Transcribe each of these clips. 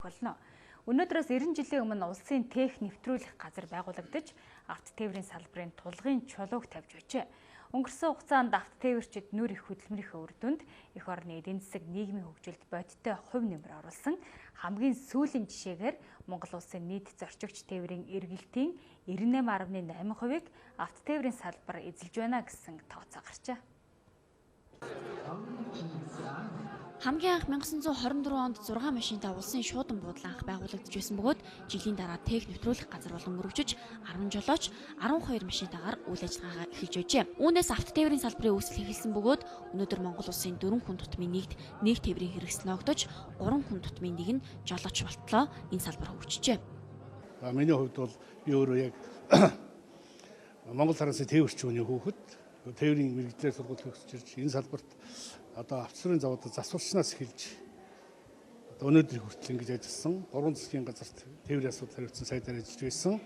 болно. Өнөөдрөөс 90 жилийн өмнө улсын тех нэвтрүүлэх газар байгуулагдаж, авто тээврийн салбарын тулгын чулууг тавьж байжээ. Өнгөрсөн хугацаанд авто тээвэрчид нүүр их хөдөлмөрийн үр дүнд эх орны эдийн засаг нийгмийн хөгжилд бодиттой хувь нэмэр оруулсан. Хамгийн сүүлийн жишээгээр Монгол улсын нийт зорчигч тээврийн эргэлтийн 98.8%-ийг авто тээврийн салбар эзэлж байна гэсэн тооцоо гарчээ. Хамгийн анх 1924 онд 6 машинтай улсын шуудан буудлын анх байгуулагдж байсан бөгөөд жилийн дараа тех нэвтрүүлэх газар болон өргөжөж 10 жолооч 12 машинтайгаар үйл ажиллагаагаа эхэлж байжээ. Үүнээс авто тээврийн салбарын үүсэл эхэлсэн бөгөөд өнөөдөр Монгол улсын 4 хүн тутмын нэгд нэг тээврийн хэрэгсэл ногдож 3 хүн тутмын нэг нь жолооч болтлоо. Энэ салбар хөгжижээ. Миний хувьд бол би өөрөө яг Монгол харасын тээвэрч хүний хүүхэд тээврийн мэргэжлэр сургууль төгсөж ирж энэ салбарт одоо авто заводыг засварчнаас эхэлж одоо өнөөдөр хүртэл ингэж ажилласан 3 засгийн газарт тээврийн асуудал хариуцсан сайдаар ажиллаж байсан.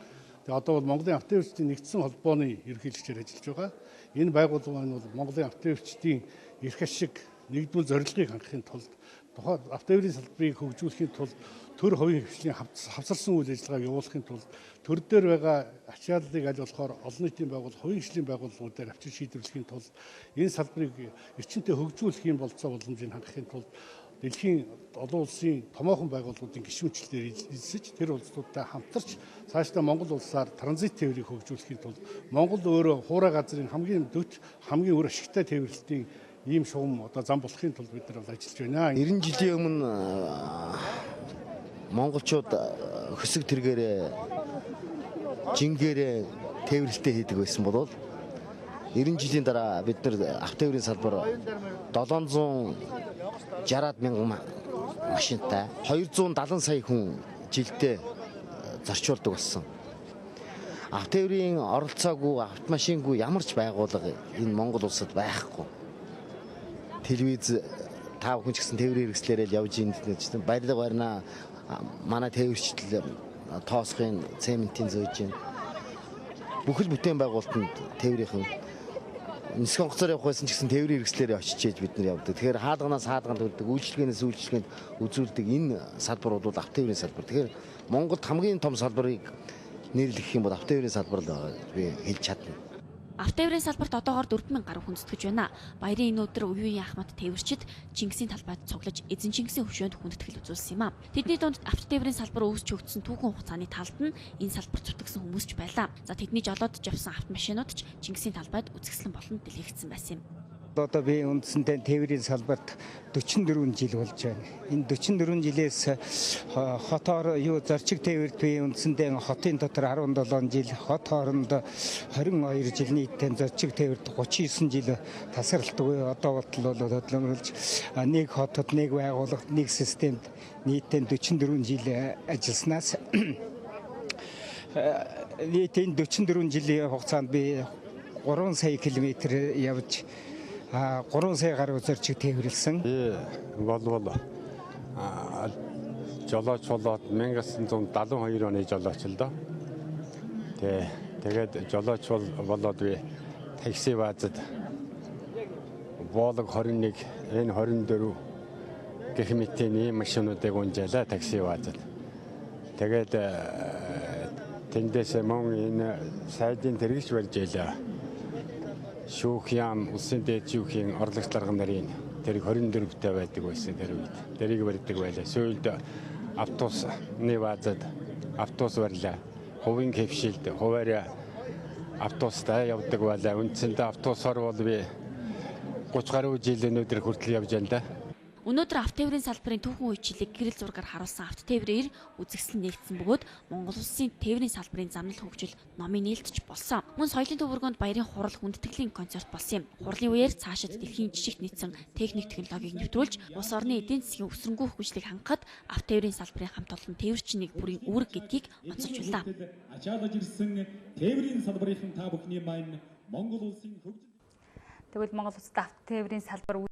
Тэгээ одоо бол Монголын авто тээвэрчдийн нэгдсэн холбооны ерөнхийлөгчөөр ажиллаж байгаа. Энэ байгууллага нь бол Монголын авто тээвэрчдийн эрх ашиг нэгдмэл зорилгыг хангахын тулд тухайн авто тээврийн салбарыг хөгжүүлэхийн тулд төр хувийн хвшлийн хавцарсан үйл ажиллагааг явуулахын тулд төр дээр байгаа ачааллыг аль болохоор олон нийтийн байгууллага, хувийн хвшлийн байгууллагуудаар авчир шийдвэрлэхийн тулд энэ салбарыг эрчимтэй хөгжүүлэхийн болцоо боломжийг хангахын тулд дэлхийн олон улсын томоохон байгууллагуудын гишүүнчлэлээр эзэлж тэр улсуудтай хамтарч цаашдаа Монгол улсаар транзит тээврийг хөгжүүлэхийн тулд Монгол өөрөө хуурай газрын хамгийн өөр ашигтай тээвэрлэлтийн ийм шугам одоо зам болохын тулд бид нар ажиллаж байна. 90 жилийн өмнө монголчууд хөсөг тэргээрээ жингээрээ тээвэрлэлтээ хийдэг байсан бол 90 жилийн дараа бид нар авто тээврийн салбар 760 мянган машинтай 270 сая хүн жилдээ зарчуулдаг болсон. Авто тээврийн оролцоогүй автомашингүй ямар ч байгууллага энэ Монгол улсад байхгүй. Телевиз тав хүн ч гэсэн тээврийн хэрэгслээрээ л явж ийн гэсэн баярлаг барина. Манай тээвэрчдэл тоосхын цементийн зөөж байна. Бүхэл бүтээн байгуулалтанд тээврийнхэн нисэх онгоцоор явах байсан ч гэсэн тээврийн хэрэгслээрээ очиж ээж бид нар явдаг. Тэгэхээр хаалганаас хаалганд үлддэг, үйлчлэгээс үйлчлэгэнд үзүүлдэг энэ салбар бол авто тээврийн салбар. Тэгэхээр Монголд хамгийн том салбарыг нэрлэх юм бол авто тээврийн салбар л би хэлж чадна. Авто тээврийн салбарт одоогоор 4000 гаруй хүн зүтгэж байна. Баярын энэ өдөр үеийн Ахмад тээвэрчид Чингисийн талбайд цуглаж эзэн Чингисийн хөвшөөнд хүндэтгэл үзүүлсэн юм а. Тэдний дунд авто тээврийн салбар үүсч өгдсөн түүхэн хугацааны талд нь энэ салбар зүтгэсэн хүмүүс ч байлаа. За тэдний жолоодж явсан автомашинууд ч Чингисийн талбайд үзэсгэлэн болон дэлгэгдсэн байсан юм. Одоо би үндсэндээ тээврийн салбарт 44 жил болж байна. Энэ 44 жилээс хотоор зорчиг тээвэрт би үндсэндээ хотын дотор 17 жил, хот хооронд 22 жил нийтдээ зорчиг тээвэрт 39 жил тасралтгүй одоо болтол хөдөлмөрлж нэг хотод нэг байгууллагт нэг системд нийтдээ 44 жил ажилласнаас нийтийн 44 жилийн хугацаанд би 3 сая километр явж 3 сая гаруй зорчиг тээвэрлсэн. Болвол жолооч болоод 1972 оны жолооч л доо. Тэгээд жолооч болоод би такси баазад боолог 21, энэ 24 гэх мэтийн ийм машинуудыг унжаалаа такси баазад. Тэгээд тэндээс мөн энэ сайдын тэрэгч барьж ялаа. Шүүх яам улсын дээд шүүхийн орлогч дарга нарын тэрийг 24-тэй байдаг байсан тэр үед. Тэрийг барьдаг байлаа. Сүүлд автобусны баазад автобус барьлаа. Хувийн хвшилд хуваарь автобустай явдаг байлаа. Үндсэндээ автобусаар бол би 30 гаруй жил өнөөдөр хүртэл явж байна да. Өнөөдөр авто тээврийн салбарын түүхэн үйлчлэлийг гэрэл зургаар харуулсан авто тээврээр үзэсгэлэн нэгдсэн бөгөөд Монгол улсын тээврийн салбарын замнал хөгжил номын нээлтж болсон. Мөн соёлын төвөргөнд баярын хурал хүндэтгэлийн концерт болсон юм. Хурлын үеэр цаашид дэлхийн жижигт нийцсэн техник технологиг нэвтрүүлж улс орны эдийн засгийн өсрөнгөө хөгжлийг хангахад авто тээврийн салбарын хамт олон тээвэрчнийг бүрийн үүрэг гэдгийг онцолж байлаа. Ачаалж ирсэн тээврийн салбарын та бүхний маань Монгол улсын хөгжил Тэгвэл Монгол улсад авто тээврийн салбар